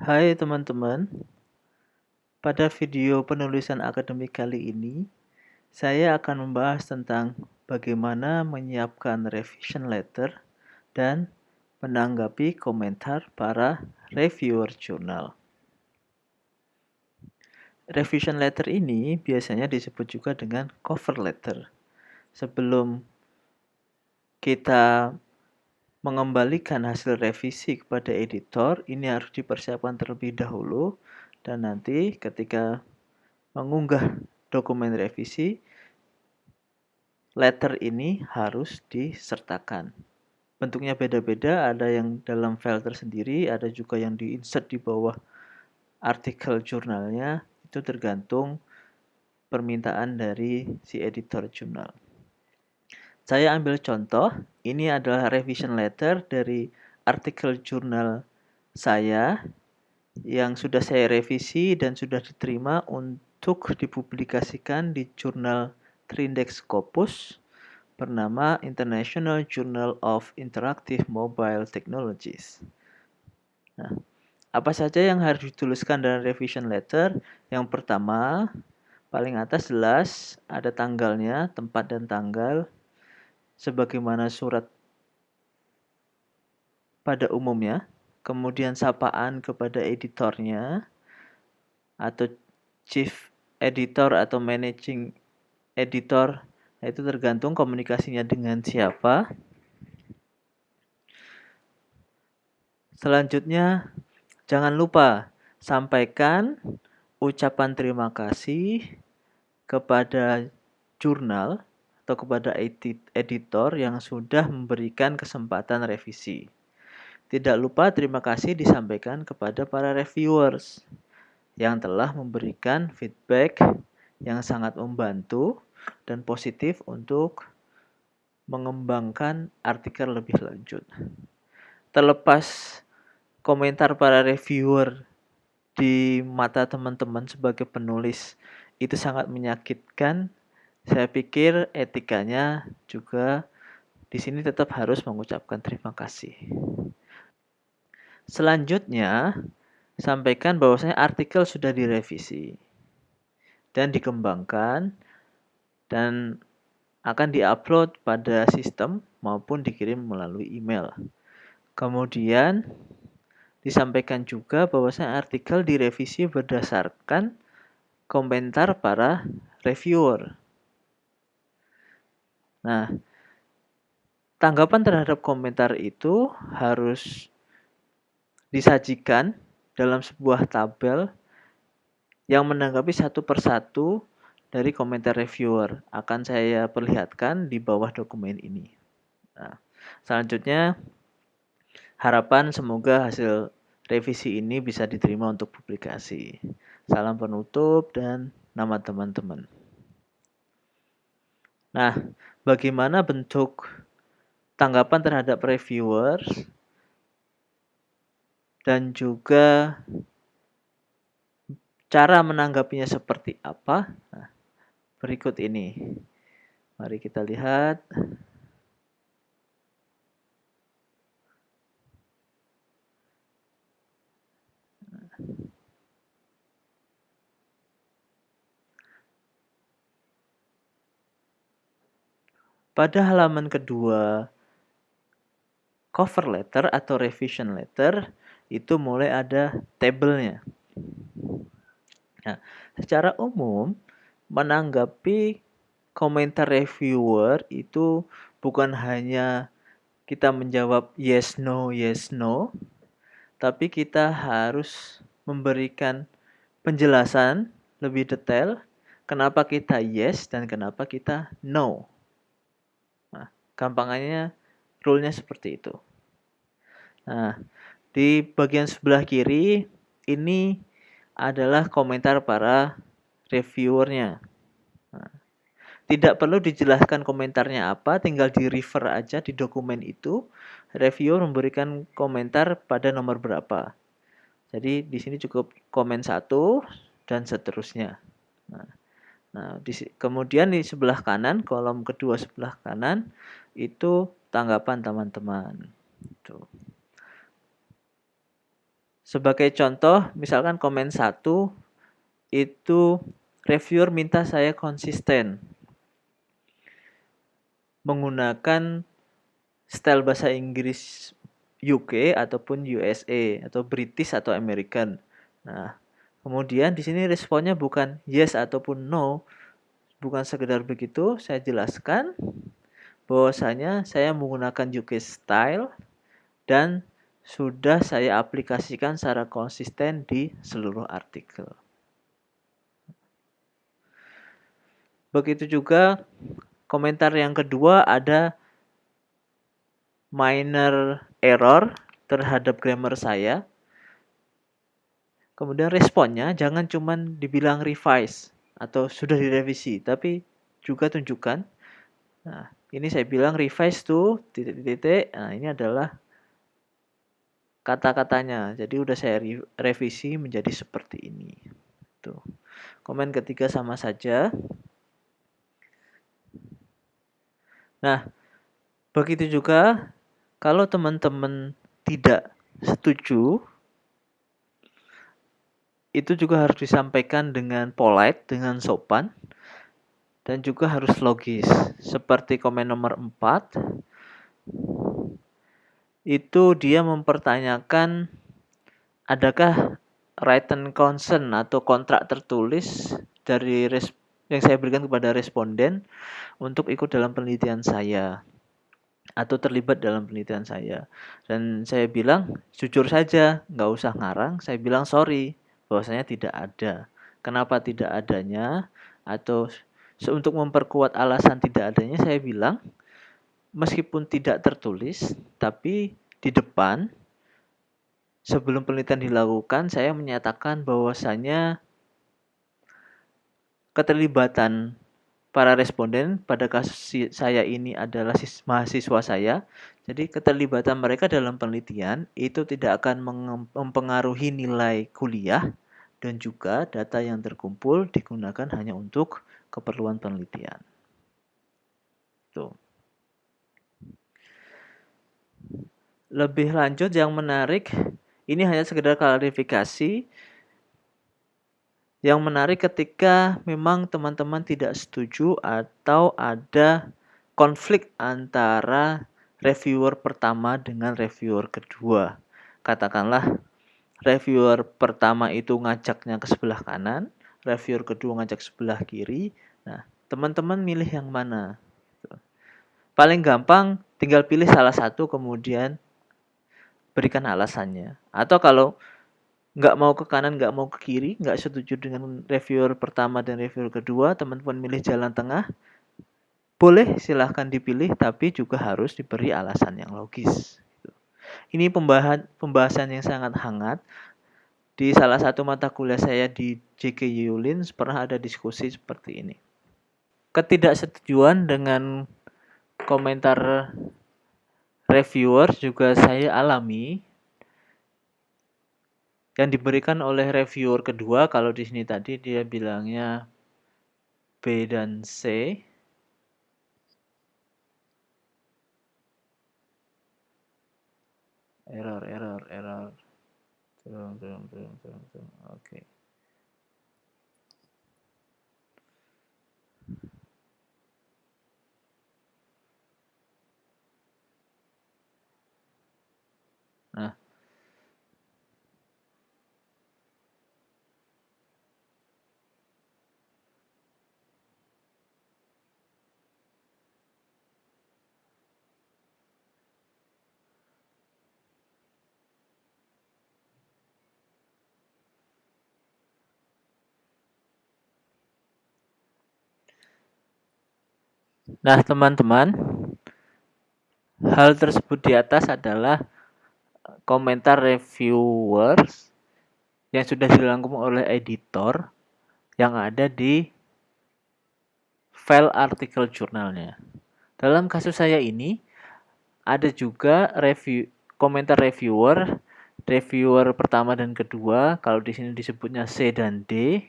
Hai teman-teman, pada video penulisan akademik kali ini, saya akan membahas tentang bagaimana menyiapkan revision letter dan menanggapi komentar para reviewer jurnal. Revision letter ini biasanya disebut juga dengan cover letter. Sebelum kita mengembalikan hasil revisi kepada editor, ini harus dipersiapkan terlebih dahulu, dan nanti ketika mengunggah dokumen revisi, letter ini harus disertakan. Bentuknya beda-beda, ada yang dalam file tersendiri, ada juga yang di-insert di bawah artikel jurnalnya, itu tergantung permintaan dari si editor jurnal. Saya ambil contoh, ini adalah revision letter dari artikel jurnal saya yang sudah saya revisi dan sudah diterima untuk dipublikasikan di jurnal Trindex Scopus bernama International Journal of Interactive Mobile Technologies. Nah, apa saja yang harus dituliskan dalam revision letter? Yang pertama, paling atas jelas ada tanggalnya, tempat dan tanggal, sebagaimana surat pada umumnya. Kemudian sapaan kepada editornya, atau chief editor atau managing editor. Nah, itu tergantung komunikasinya dengan siapa. Selanjutnya, jangan lupa sampaikan ucapan terima kasih kepada jurnal atau kepada editor yang sudah memberikan kesempatan revisi. Tidak lupa terima kasih disampaikan kepada para reviewers yang telah memberikan feedback yang sangat membantu dan positif untuk mengembangkan artikel lebih lanjut. Terlepas komentar para reviewer di mata teman-teman sebagai penulis itu sangat menyakitkan, saya pikir etikanya juga di sini tetap harus mengucapkan terima kasih. Selanjutnya, sampaikan bahwasanya artikel sudah direvisi dan dikembangkan dan akan diupload pada sistem maupun dikirim melalui email. Kemudian disampaikan juga bahwasanya artikel direvisi berdasarkan komentar para reviewer. Nah, tanggapan terhadap komentar itu harus disajikan dalam sebuah tabel yang menanggapi satu persatu dari komentar reviewer. Akan saya perlihatkan di bawah dokumen ini. Nah, selanjutnya, harapan semoga hasil revisi ini bisa diterima untuk publikasi. Salam penutup dan nama teman-teman. Nah, bagaimana bentuk tanggapan terhadap reviewers dan juga cara menanggapinya seperti apa? Nah, berikut ini. Mari kita lihat. Pada halaman kedua cover letter atau revision letter itu mulai ada tabelnya. Nah, secara umum menanggapi komentar reviewer itu bukan hanya kita menjawab yes no, tapi kita harus memberikan penjelasan lebih detail kenapa kita yes dan kenapa kita no. Nah, gampangannya rule-nya seperti itu. Nah, di bagian sebelah kiri ini adalah komentar para reviewernya. Nah, tidak perlu dijelaskan komentarnya apa, tinggal di-refer aja di dokumen itu. Reviewer memberikan komentar pada nomor berapa. Jadi di sini cukup komen 1 dan seterusnya. Nah, kemudian di sebelah kanan, kolom kedua sebelah kanan, itu tanggapan teman-teman. Sebagai contoh, misalkan komen 1 itu reviewer minta saya konsisten menggunakan style bahasa Inggris UK ataupun USA atau British atau American. Nah, kemudian di sini responnya bukan yes ataupun no, bukan sekedar begitu, saya jelaskan bahwasanya saya menggunakan UK style dan sudah saya aplikasikan secara konsisten di seluruh artikel. Begitu juga komentar yang kedua ada minor error terhadap grammar saya. Kemudian responnya jangan cuman dibilang revise atau sudah direvisi, tapi juga tunjukkan. Nah, ini saya bilang revise tuh titik-titik. Nah, ini adalah kata-katanya. Jadi udah saya revisi menjadi seperti ini. Tuh. Komen ketiga sama saja. Nah, begitu juga kalau teman-teman tidak setuju, itu juga harus disampaikan dengan polite, dengan sopan, dan juga harus logis. Seperti komen nomor 4, itu dia mempertanyakan adakah written consent atau kontrak tertulis dari yang saya berikan kepada responden untuk ikut dalam penelitian saya atau terlibat dalam penelitian saya. Dan saya bilang jujur saja, nggak usah ngarang, saya bilang sorry bahwasanya tidak ada. Kenapa tidak adanya? Atau untuk memperkuat alasan tidak adanya, saya bilang meskipun tidak tertulis, tapi di depan sebelum penelitian dilakukan, saya menyatakan bahwasanya keterlibatan para responden pada kasus saya ini adalah mahasiswa saya. Jadi keterlibatan mereka dalam penelitian itu tidak akan mempengaruhi nilai kuliah dan juga data yang terkumpul digunakan hanya untuk keperluan penelitian. Tuh. Lebih lanjut yang menarik, ini hanya sekedar klarifikasi. Yang menarik ketika memang teman-teman tidak setuju atau ada konflik antara reviewer pertama dengan reviewer kedua. Katakanlah reviewer pertama itu ngajaknya ke sebelah kanan, reviewer kedua ngajak sebelah kiri. Nah, teman-teman milih yang mana? Paling gampang tinggal pilih salah satu kemudian berikan alasannya. Atau kalau nggak mau ke kanan, nggak mau ke kiri, nggak setuju dengan reviewer pertama dan reviewer kedua, teman-teman milih jalan tengah, boleh silahkan dipilih, tapi juga harus diberi alasan yang logis. Ini pembahasan yang sangat hangat. Di salah satu mata kuliah saya di JK Yulin pernah ada diskusi seperti ini. Ketidaksetujuan dengan komentar reviewer juga saya alami yang diberikan oleh reviewer kedua. Kalau di sini tadi dia bilangnya B dan C. Error. Turun. Oke. Nah, teman-teman, hal tersebut di atas adalah komentar reviewers yang sudah dirangkum oleh editor yang ada di file artikel jurnalnya. Dalam kasus saya ini ada juga komentar reviewer pertama dan kedua, kalau di sini disebutnya C dan D,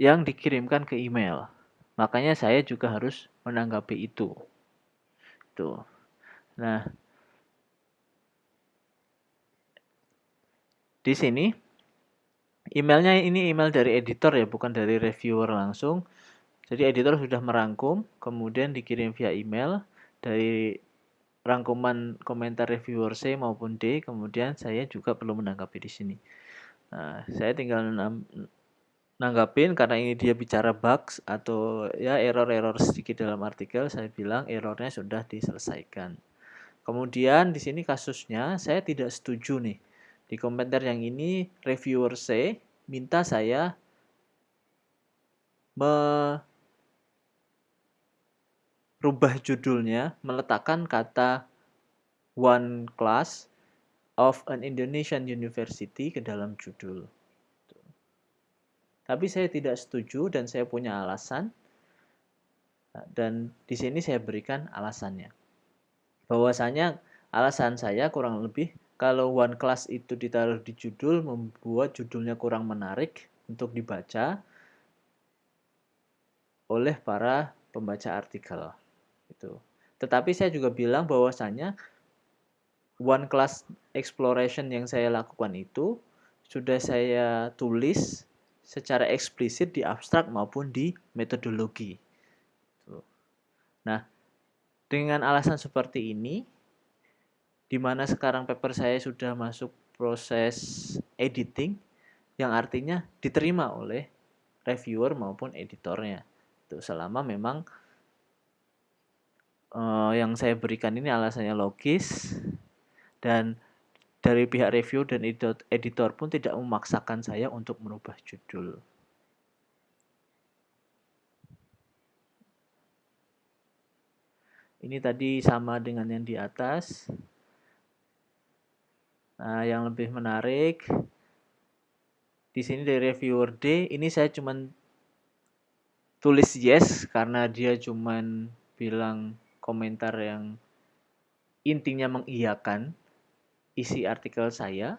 yang dikirimkan ke email. Makanya saya juga harus menanggapi itu. Nah, di sini emailnya ini email dari editor ya, bukan dari reviewer langsung. Jadi editor sudah merangkum, kemudian dikirim via email dari rangkuman komentar reviewer C maupun D, kemudian saya juga perlu menanggapi di sini. Nah, saya tinggal nanggapin karena ini dia bicara bugs atau ya error-error sedikit dalam artikel, saya bilang errornya sudah diselesaikan. Kemudian di sini kasusnya saya tidak setuju nih. Di komentar yang ini reviewer C minta saya merubah judulnya, meletakkan kata one class of an Indonesian university ke dalam judul. Tapi saya tidak setuju dan saya punya alasan. Dan di sini saya berikan alasannya. Bahwasanya alasan saya kurang lebih kalau one class itu ditaruh di judul membuat judulnya kurang menarik untuk dibaca oleh para pembaca artikel. Itu. Tetapi saya juga bilang bahwasanya one class exploration yang saya lakukan itu sudah saya tulis secara eksplisit di abstrak maupun di metodologi. Nah, dengan alasan seperti ini, di mana sekarang paper saya sudah masuk proses editing, yang artinya diterima oleh reviewer maupun editornya. Itu selama memang yang saya berikan ini alasannya logis dan dari pihak review dan editor pun tidak memaksakan saya untuk merubah judul. Ini tadi sama dengan yang di atas. Nah, yang lebih menarik di sini dari reviewer D, ini saya cuman tulis yes karena dia cuman bilang komentar yang intinya mengiyakan isi artikel saya.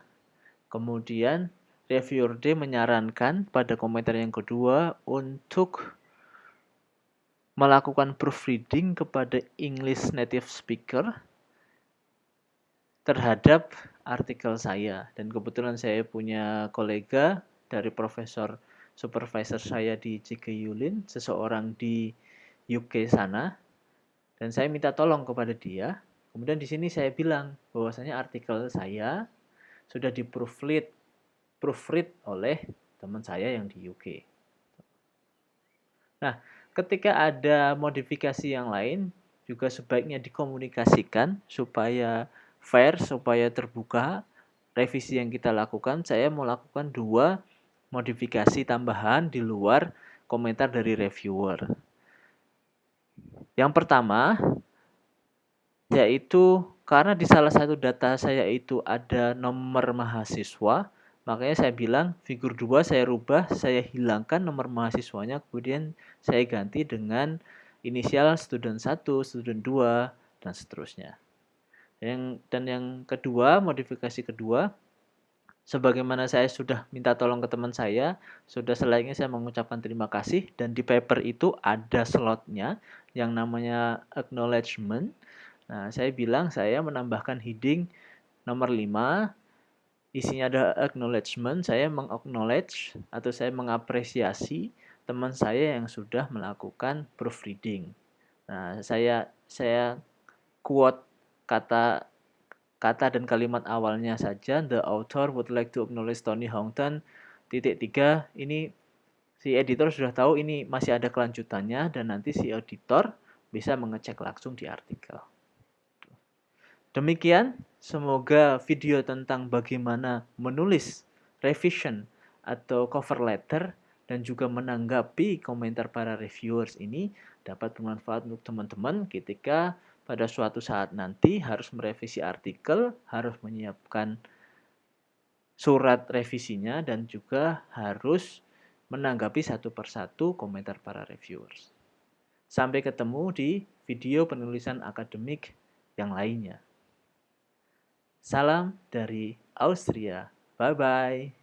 Kemudian reviewer D menyarankan pada komentar yang kedua untuk melakukan proofreading kepada English native speaker terhadap artikel saya. Dan kebetulan saya punya kolega dari profesor supervisor saya di JKU-Lin, seseorang di UK sana. Dan saya minta tolong kepada dia. Kemudian di sini saya bilang bahwasanya artikel saya sudah di-proofread oleh teman saya yang di UK. Nah, ketika ada modifikasi yang lain, juga sebaiknya dikomunikasikan supaya fair, supaya terbuka. Revisi yang kita lakukan, saya mau lakukan 2 modifikasi tambahan di luar komentar dari reviewer. Yang pertama, yaitu karena di salah satu data saya itu ada nomor mahasiswa, makanya saya bilang figur 2 saya rubah, saya hilangkan nomor mahasiswanya, kemudian saya ganti dengan inisial student 1, student 2, dan seterusnya. Dan yang kedua, modifikasi kedua, sebagaimana saya sudah minta tolong ke teman saya, sudah selayaknya saya mengucapkan terima kasih, dan di paper itu ada slotnya yang namanya acknowledgement. Nah, saya bilang saya menambahkan heading nomor 5, isinya ada acknowledgement, saya mengacknowledge atau saya mengapresiasi teman saya yang sudah melakukan proofreading. Nah, saya quote kata dan kalimat awalnya saja. The author would like to acknowledge Tony Houghton. (3) Ini si editor sudah tahu ini masih ada kelanjutannya dan nanti si editor bisa mengecek langsung di artikel. Demikian, semoga video tentang bagaimana menulis revision atau cover letter dan juga menanggapi komentar para reviewers ini dapat bermanfaat untuk teman-teman ketika pada suatu saat nanti harus merevisi artikel, harus menyiapkan surat revisinya, dan juga harus menanggapi satu persatu komentar para reviewers. Sampai ketemu di video penulisan akademik yang lainnya. Salam dari Austria. Bye-bye.